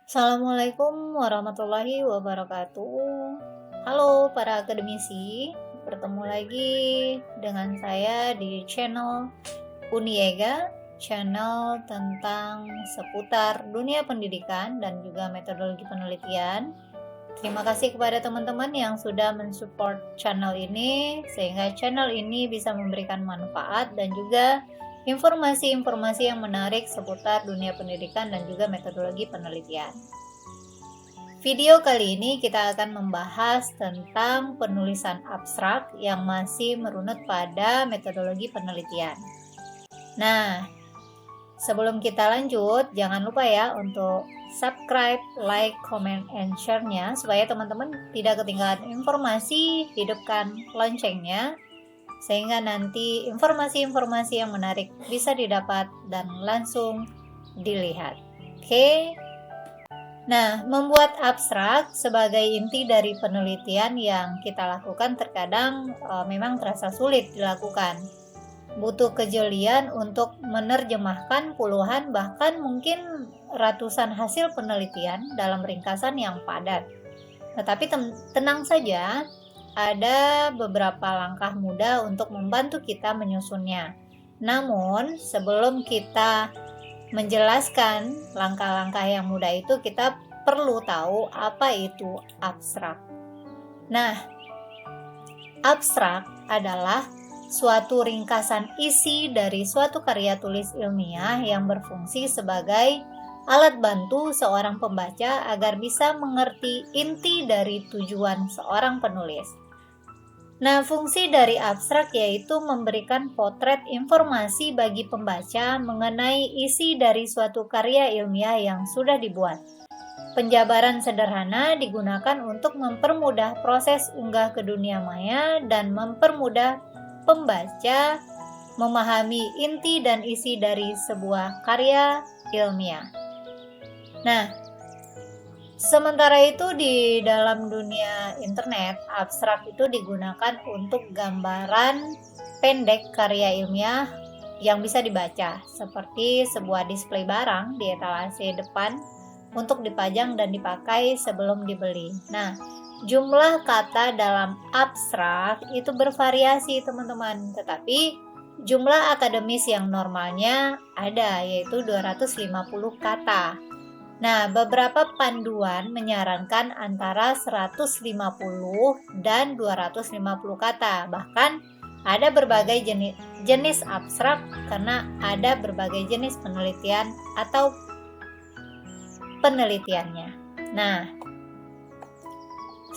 Assalamualaikum warahmatullahi wabarakatuh. Halo para akademisi, bertemu lagi dengan saya di channel Uniega, channel tentang seputar dunia pendidikan dan juga metodologi penelitian. Terima kasih kepada teman-teman yang sudah mensupport channel ini, sehingga channel ini bisa memberikan manfaat dan juga informasi-informasi yang menarik seputar dunia pendidikan dan juga metodologi penelitian. Video kali ini kita akan membahas tentang penulisan abstrak yang masih merunut pada metodologi penelitian. Nah, sebelum kita lanjut, jangan lupa ya untuk subscribe, like, comment, and share-nya supaya teman-teman tidak ketinggalan informasi, hidupkan loncengnya sehingga nanti informasi-informasi yang menarik bisa didapat dan langsung dilihat. Oke. Nah, membuat abstrak sebagai inti dari penelitian yang kita lakukan terkadang memang terasa sulit dilakukan. Butuh kejelian untuk menerjemahkan puluhan bahkan mungkin ratusan hasil penelitian dalam ringkasan yang padat. Tetapi tenang saja, ada beberapa langkah mudah untuk membantu kita menyusunnya. Namun, sebelum kita menjelaskan langkah-langkah yang mudah itu, kita perlu tahu apa itu abstrak. Nah, abstrak adalah suatu ringkasan isi dari suatu karya tulis ilmiah yang berfungsi sebagai alat bantu seorang pembaca agar bisa mengerti inti dari tujuan seorang penulis. Nah, fungsi dari abstrak yaitu memberikan potret informasi bagi pembaca mengenai isi dari suatu karya ilmiah yang sudah dibuat. Penjabaran sederhana digunakan untuk mempermudah proses unggah ke dunia maya dan mempermudah pembaca memahami inti dan isi dari sebuah karya ilmiah. Nah, sementara itu di dalam dunia internet, abstrak itu digunakan untuk gambaran pendek karya ilmiah yang bisa dibaca, seperti sebuah display barang di etalase depan untuk dipajang dan dipakai sebelum dibeli. Nah, jumlah kata dalam abstrak itu bervariasi teman-teman, tetapi jumlah akademis yang normalnya ada, yaitu 250 kata. Nah, beberapa panduan menyarankan antara 150 dan 250 kata. Bahkan ada berbagai jenis abstrak karena ada berbagai jenis penelitian atau penelitiannya. Nah,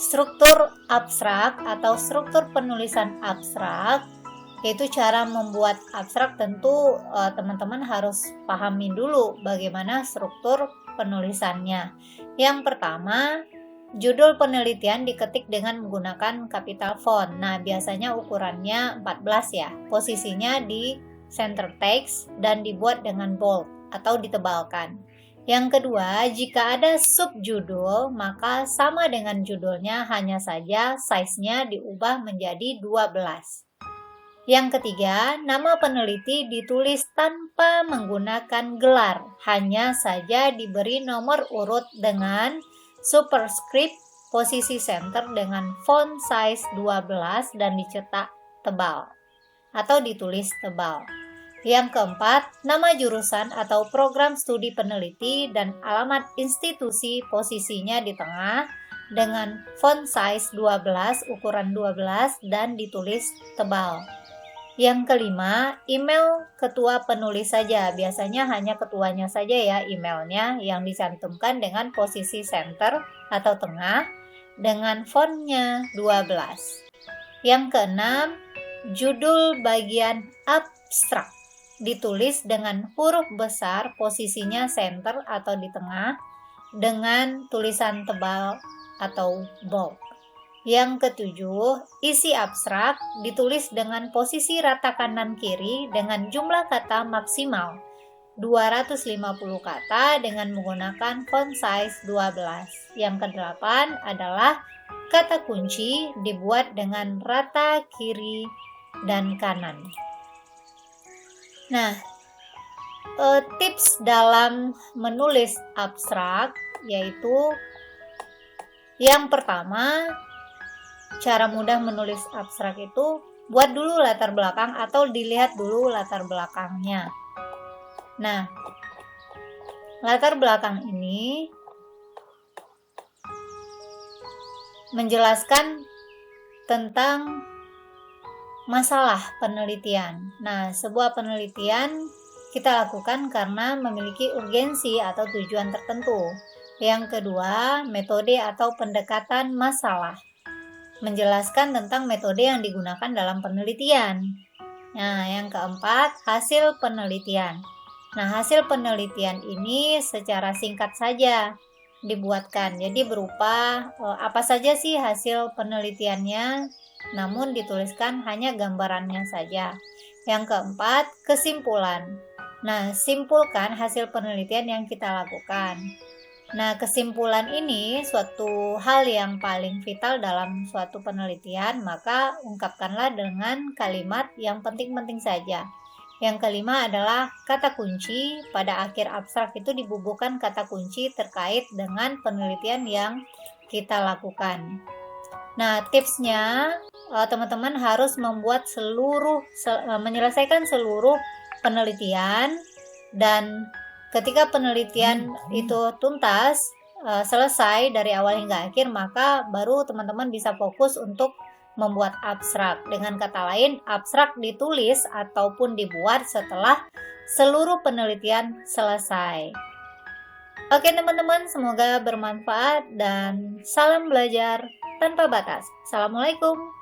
struktur abstrak atau struktur penulisan abstrak, yaitu cara membuat abstrak. Tentu teman-teman harus pahami dulu bagaimana struktur penulisannya. Yang pertama, judul penelitian diketik dengan menggunakan capital font. Nah, biasanya ukurannya 14 ya. Posisinya di center text dan dibuat dengan bold atau ditebalkan. Yang kedua, jika ada subjudul, maka sama dengan judulnya, hanya saja size-nya diubah menjadi 12. Yang ketiga, nama peneliti ditulis tanpa menggunakan gelar, hanya saja diberi nomor urut dengan superscript, posisi center dengan font size 12 dan dicetak tebal atau ditulis tebal. Yang keempat, nama jurusan atau program studi peneliti dan alamat institusi posisinya di tengah dengan font size 12, ukuran 12 dan ditulis tebal. Yang kelima, email ketua penulis saja. Biasanya hanya ketuanya saja ya emailnya yang dicantumkan dengan posisi center atau tengah dengan fontnya 12. Yang keenam, judul bagian abstrak ditulis dengan huruf besar, posisinya center atau di tengah dengan tulisan tebal atau bold. Yang ketujuh, isi abstrak ditulis dengan posisi rata kanan kiri dengan jumlah kata maksimal 250 kata dengan menggunakan font size 12. Yang kedelapan adalah kata kunci dibuat dengan rata kiri dan kanan. Nah, tips dalam menulis abstrak yaitu yang pertama, cara mudah menulis abstrak itu buat dulu latar belakang atau dilihat dulu latar belakangnya. Nah, latar belakang ini menjelaskan tentang masalah penelitian. Nah, sebuah penelitian kita lakukan karena memiliki urgensi atau tujuan tertentu. Yang kedua, metode atau pendekatan masalah. Menjelaskan tentang metode yang digunakan dalam penelitian. Nah, yang keempat, hasil penelitian. Nah, hasil penelitian ini secara singkat saja dibuatkan. Jadi berupa apa saja sih hasil penelitiannya, namun dituliskan hanya gambarannya saja. Yang keempat, kesimpulan. Nah, simpulkan hasil penelitian yang kita lakukan. Nah, kesimpulan ini suatu hal yang paling vital dalam suatu penelitian, maka ungkapkanlah dengan kalimat yang penting-penting saja. Yang kelima adalah kata kunci. Pada akhir abstrak itu dibubuhkan kata kunci terkait dengan penelitian yang kita lakukan. Nah, tipsnya teman-teman harus menyelesaikan seluruh penelitian, dan ketika penelitian itu tuntas, selesai dari awal hingga akhir, maka baru teman-teman bisa fokus untuk membuat abstrak. Dengan kata lain, abstrak ditulis ataupun dibuat setelah seluruh penelitian selesai. Oke teman-teman, semoga bermanfaat dan salam belajar tanpa batas. Assalamualaikum.